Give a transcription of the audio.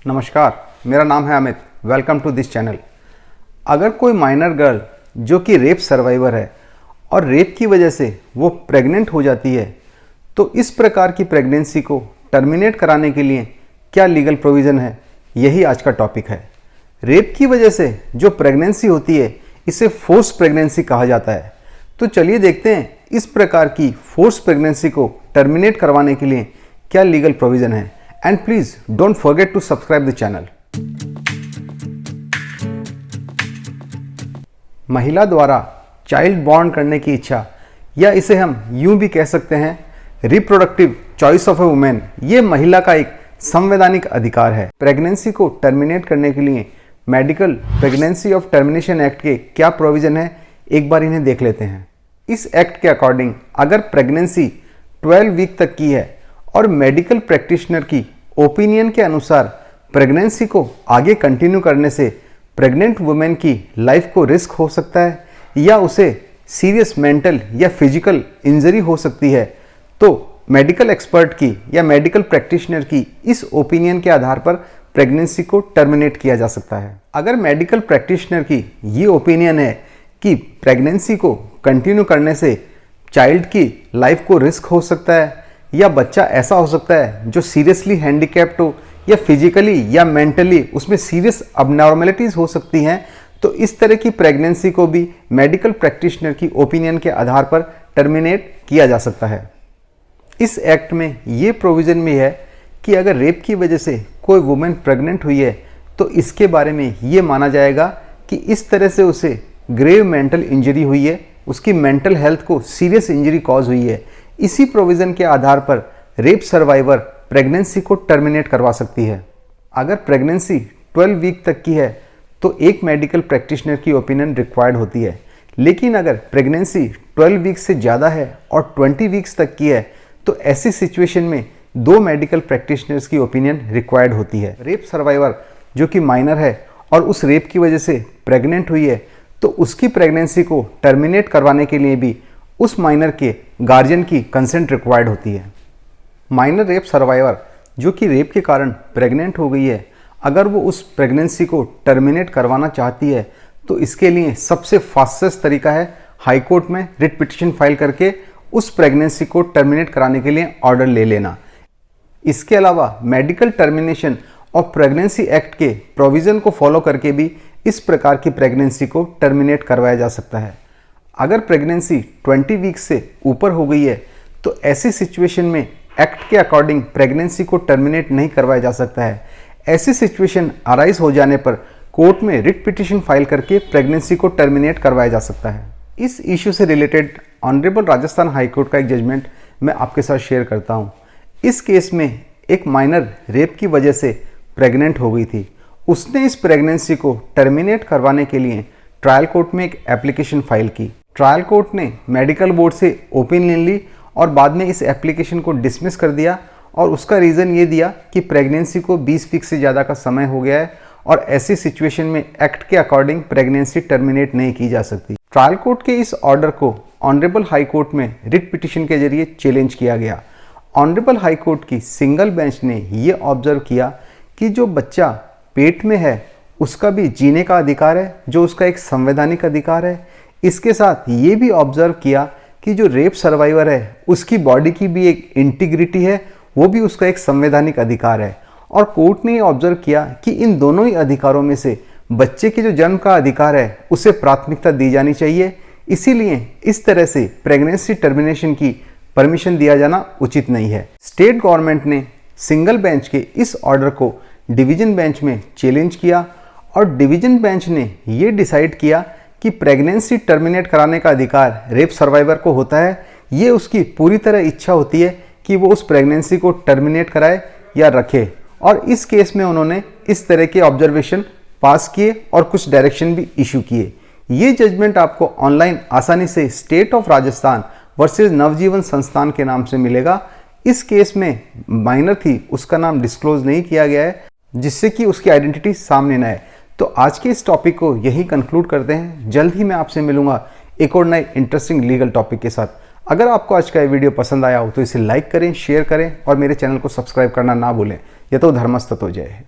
नमस्कार, मेरा नाम है Amit. Welcome to this channel. अगर कोई माइनर गर्ल जो कि रेप सर्वाइवर है और रेप की वजह से वो प्रेग्नेंट हो जाती है, तो इस प्रकार की प्रेगनेंसी को टर्मिनेट कराने के लिए क्या लीगल प्रोविज़न है, यही आज का टॉपिक है। रेप की वजह से जो प्रेगनेंसी होती है इसे फोर्स प्रेगनेंसी कहा जाता है। तो चलिए देखते हैं इस प्रकार की फोर्स प्रेगनेंसी को टर्मिनेट करवाने के लिए क्या लीगल प्रोविज़न है। And please don't forget to subscribe the channel. महिला द्वारा चाइल्ड बॉर्न करने की इच्छा, या इसे हम यूं भी कह सकते हैं reproductive choice of A women, ये महिला का एक संवैधानिक अधिकार है। प्रेगनेंसी को टर्मिनेट करने के लिए medical pregnancy of termination act के क्या प्रोविज़न है, एक बार इन्हें देख लेते हैं। इस एक्ट के अकॉर्डिंग अगर प्रेगनेंसी 12 वीक तक की है और मेडिकल प्रैक्टिशनर की ओपिनियन के अनुसार प्रेगनेंसी को आगे कंटिन्यू करने से प्रेग्नेंट वुमेन की लाइफ को रिस्क हो सकता है या उसे सीरियस मेंटल या फिजिकल इंजरी हो सकती है, तो मेडिकल एक्सपर्ट की या मेडिकल प्रैक्टिशनर की इस ओपिनियन के आधार पर प्रेगनेंसी को टर्मिनेट किया जा सकता है। अगर मेडिकल प्रैक्टिशनर की ये ओपिनियन है कि प्रेगनेंसी को कंटिन्यू करने से चाइल्ड की लाइफ को रिस्क हो सकता है या बच्चा ऐसा हो सकता है जो सीरियसली हैंडीकैप्ड हो या फिजिकली या मेंटली उसमें सीरियस अबनॉर्मलिटीज़ हो सकती हैं, तो इस तरह की प्रेगनेंसी को भी मेडिकल प्रैक्टिशनर की ओपिनियन के आधार पर टर्मिनेट किया जा सकता है। इस एक्ट में ये प्रोविज़न भी है कि अगर रेप की वजह से कोई वुमेन प्रेग्नेंट हुई है तो इसके बारे में ये माना जाएगा कि इस तरह से उसे ग्रेव मेंटल इंजरी हुई है, उसकी मेंटल हेल्थ को सीरियस इंजरी कॉज हुई है। इसी प्रोविज़न के आधार पर रेप सर्वाइवर प्रेगनेंसी को टर्मिनेट करवा सकती है। अगर प्रेगनेंसी 12 वीक तक की है तो एक मेडिकल प्रैक्टिशनर की ओपिनियन रिक्वायर्ड होती है, लेकिन अगर प्रेगनेंसी 12 वीक से ज़्यादा है और 20 वीक्स तक की है तो ऐसी सिचुएशन में 2 मेडिकल प्रैक्टिशनर्स की ओपिनियन रिक्वायर्ड होती है। रेप सर्वाइवर जो कि माइनर है और उस रेप की वजह से प्रेग्नेंट हुई है, तो उसकी प्रेगनेंसी को टर्मिनेट करवाने के लिए भी उस माइनर के गार्जियन की कंसेंट रिक्वायर्ड होती है। माइनर रेप सर्वाइवर जो कि रेप के कारण प्रेग्नेंट हो गई है, अगर वो उस प्रेगनेंसी को टर्मिनेट करवाना चाहती है तो इसके लिए सबसे फास्टेस्ट तरीका है हाई कोर्ट में रिट पिटीशन फाइल करके उस प्रेगनेंसी को टर्मिनेट कराने के लिए ऑर्डर ले लेना। इसके अलावा medical termination of pregnancy act के प्रोविज़न को फॉलो करके भी इस प्रकार की प्रेगनेंसी को टर्मिनेट करवाया जा सकता है। अगर प्रेगनेंसी 20 वीक्स से ऊपर हो गई है तो ऐसी सिचुएशन में एक्ट के अकॉर्डिंग प्रेगनेंसी को टर्मिनेट नहीं करवाया जा सकता है। ऐसी सिचुएशन अराइज हो जाने पर कोर्ट में रिट पिटीशन फाइल करके प्रेगनेंसी को टर्मिनेट करवाया जा सकता है। इस इश्यू से related honourable Rajasthan high court का एक जजमेंट मैं आपके साथ शेयर करता हूँ। इस केस में एक माइनर रेप की वजह से प्रेग्नेंट हो गई थी। उसने इस प्रेगनेंसी को टर्मिनेट करवाने के लिए ट्रायल कोर्ट में एक एप्लीकेशन फाइल की। ट्रायल कोर्ट ने मेडिकल बोर्ड से ओपिनियन ली और बाद में इस एप्लीकेशन को डिसमिस कर दिया और उसका रीज़न ये दिया कि प्रेगनेंसी को 20 वीक से ज़्यादा का समय हो गया है और ऐसी सिचुएशन में एक्ट के अकॉर्डिंग प्रेगनेंसी टर्मिनेट नहीं की जा सकती। ट्रायल कोर्ट के इस ऑर्डर को ऑनरेबल हाई कोर्ट में रिट पिटीशन के जरिए चैलेंज किया गया। ऑनरेबल हाई कोर्ट की सिंगल बेंच ने ये ऑब्जर्व किया कि जो बच्चा पेट में है उसका भी जीने का अधिकार है, जो उसका एक संवैधानिक अधिकार है। इसके साथ ये भी ऑब्जर्व किया कि जो रेप सर्वाइवर है उसकी बॉडी की भी एक इंटीग्रिटी है, वो भी उसका एक संवैधानिक अधिकार है। और कोर्ट ने ऑब्जर्व किया कि इन दोनों ही अधिकारों में से बच्चे के जो जन्म का अधिकार है उसे प्राथमिकता दी जानी चाहिए। इसीलिए इस तरह से प्रेगनेंसी टर्मिनेशन की परमिशन दिया जाना उचित नहीं है। स्टेट गवर्नमेंट ने सिंगल बेंच के इस ऑर्डर को डिवीजन बेंच में चैलेंज किया और डिवीजन बेंच ने ये डिसाइड किया कि प्रेगनेंसी टर्मिनेट कराने का अधिकार रेप सर्वाइवर को होता है। ये उसकी पूरी तरह इच्छा होती है कि वो उस प्रेगनेंसी को टर्मिनेट कराए या रखे। और इस केस में उन्होंने इस तरह के ऑब्जर्वेशन पास किए और कुछ डायरेक्शन भी इशू किए। ये जजमेंट आपको ऑनलाइन आसानी से स्टेट ऑफ राजस्थान वर्सेस नवजीवन संस्थान के नाम से मिलेगा। इस केस में माइनर थी, उसका नाम डिस्क्लोज नहीं किया गया है जिससे कि उसकी आइडेंटिटी सामने न आए। तो आज के इस टॉपिक को यही कंक्लूड करते हैं। जल्द ही मैं आपसे मिलूंगा एक और नए इंटरेस्टिंग लीगल टॉपिक के साथ। अगर आपको आज का ये वीडियो पसंद आया हो तो इसे लाइक करें, शेयर करें और मेरे चैनल को सब्सक्राइब करना ना भूलें। यतो धर्मस्ततो जयः।